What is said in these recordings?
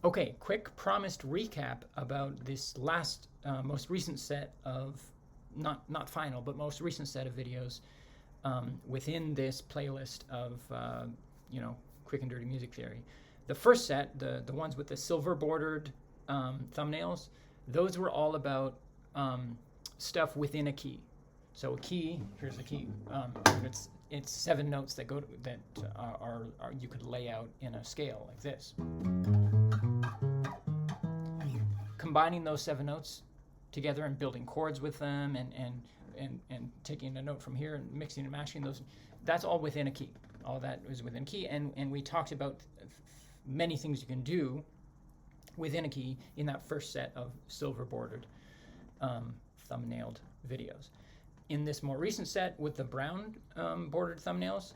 Okay, quick promised recap about this last, most recent set of, not final, but most recent set of videos within this playlist of, quick and dirty music theory. The first set, the ones with the silver bordered thumbnails, those were all about stuff within a key. So a key, here's a key. It's 7 notes that are you could lay out in a scale like this. Combining those 7 notes together and building chords with them and taking a note from here and mixing and matching those, that's all within a key. All that is within key, and we talked about many things you can do within a key in that first set of silver bordered thumbnailed videos. In this more recent set with the brown bordered thumbnails,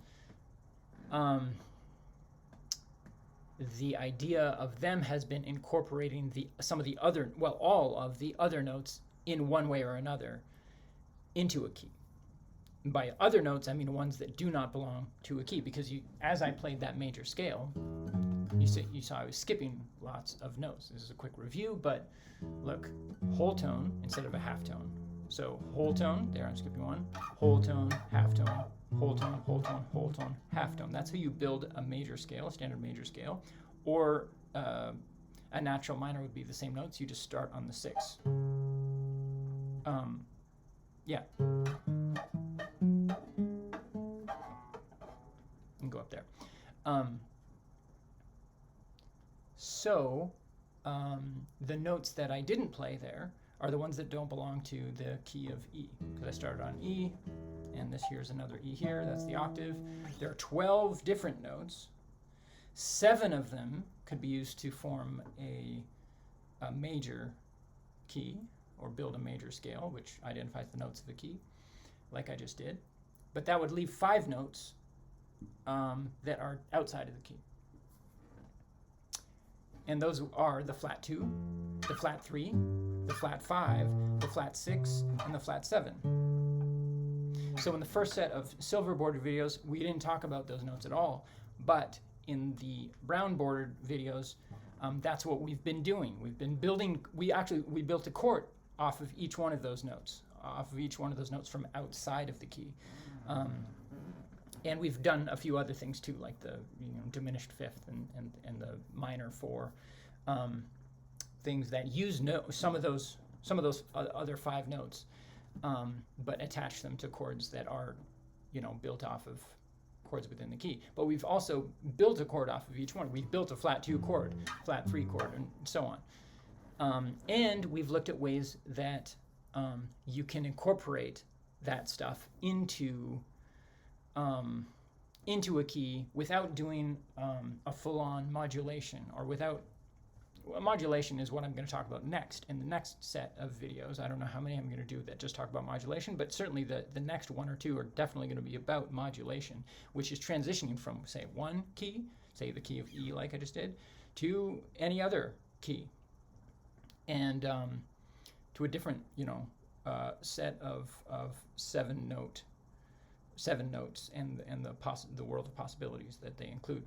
the idea of them has been incorporating all of the other notes in one way or another into a key. By other notes, I mean ones that do not belong to a key, because as I played that major scale, you saw I was skipping lots of notes. This is a quick review, but look, whole tone instead of a half tone. So whole tone, there I'm skipping one, whole tone, half tone, whole tone, whole tone, whole tone, half tone. That's how you build a major scale, a standard major scale. Or a natural minor would be the same notes, you just start on the 6. Yeah. And go up there. The notes that I didn't play there are the ones that don't belong to the key of E, because I started on E, and this here's another E here, that's the octave. There are 12 different notes. 7 of them could be used to form a major key, or build a major scale, which identifies the notes of the key, like I just did. But that would leave 5 notes that are outside of the key. And those are the flat 2, the flat 3, the flat 5, the flat 6, and the flat 7. So in the first set of silver bordered videos, we didn't talk about those notes at all, but in the brown bordered videos, that's what we've been doing. We've been building, we built a chord off of each one of those notes, from outside of the key. And we've done a few other things too, like the diminished fifth and the minor 4, things that use some of those other 5 notes, but attach them to chords that are built off of chords within the key. But we've also built a chord off of each one. We've built a flat 2 chord, flat 3 chord, and so on. And we've looked at ways that you can incorporate that stuff into a key without doing a full-on modulation, or modulation is what I'm going to talk about next in the next set of videos. I don't know how many I'm going to do that just talk about modulation, but certainly the next 1 or 2 are definitely going to be about modulation, which is transitioning from, say, one key, say the key of E like I just did, to any other key, and to a different set of 7 notes and the world of possibilities that they include.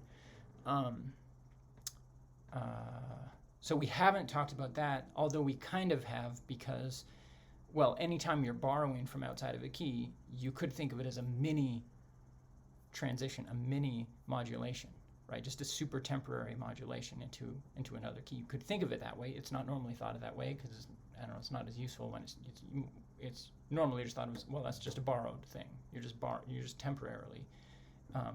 So we haven't talked about that, although we kind of have, because, well, anytime you're borrowing from outside of a key, you could think of it as a mini transition, a mini modulation, right? Just a super temporary modulation into another key. You could think of it that way. It's not normally thought of that way because, I don't know, it's not as useful when it's normally just thought of as, well, that's just a borrowed thing. You're just temporarily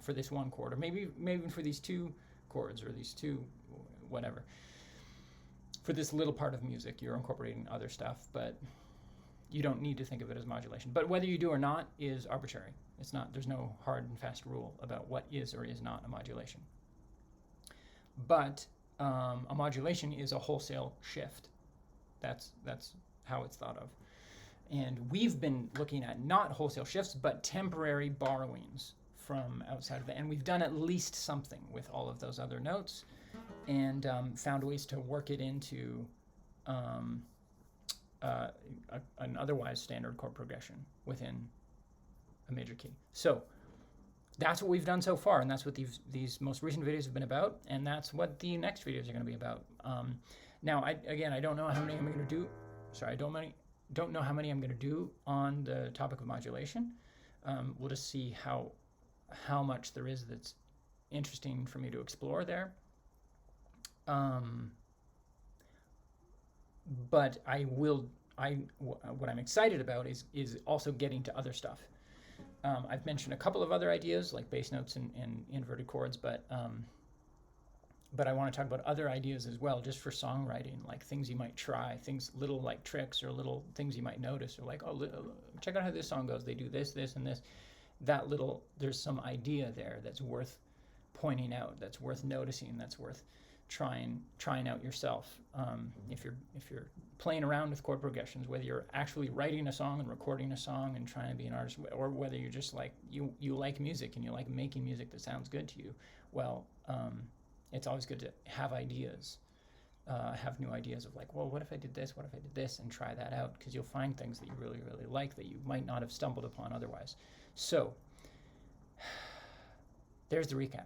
for this one chord, or maybe even for these 2 chords, or these 2 whatever. For this little part of music, you're incorporating other stuff, but you don't need to think of it as modulation. But whether you do or not is arbitrary. There's no hard and fast rule about what is or is not a modulation. But a modulation is a wholesale shift. That's how it's thought of. And we've been looking at not wholesale shifts, but temporary borrowings from outside of it. And we've done at least something with all of those other notes, and found ways to work it into an otherwise standard chord progression within a major key. So that's what we've done so far, and that's what these most recent videos have been about, and that's what the next videos are going to be about. Now, I don't know how many I'm going to do. Sorry, I don't know how many I'm going to do on the topic of modulation. We'll just see how much there is that's interesting for me to explore there. But what I'm excited about is also getting to other stuff. I've mentioned a couple of other ideas like bass notes and inverted chords, but I want to talk about other ideas as well, just for songwriting, like things you might try, things, little like tricks or little things you might notice, or like, oh, check out how this song goes. They do this, this, and this. There's some idea there that's worth pointing out, that's worth noticing, that's worth trying out yourself. If you're playing around with chord progressions, whether you're actually writing a song and recording a song and trying to be an artist, or whether you're just like you like music and you like making music that sounds good to you, well, it's always good to have ideas, have new ideas of like, well, what if I did this, what if I did this, and try that out, because you'll find things that you really, really like that you might not have stumbled upon otherwise. So there's the recap.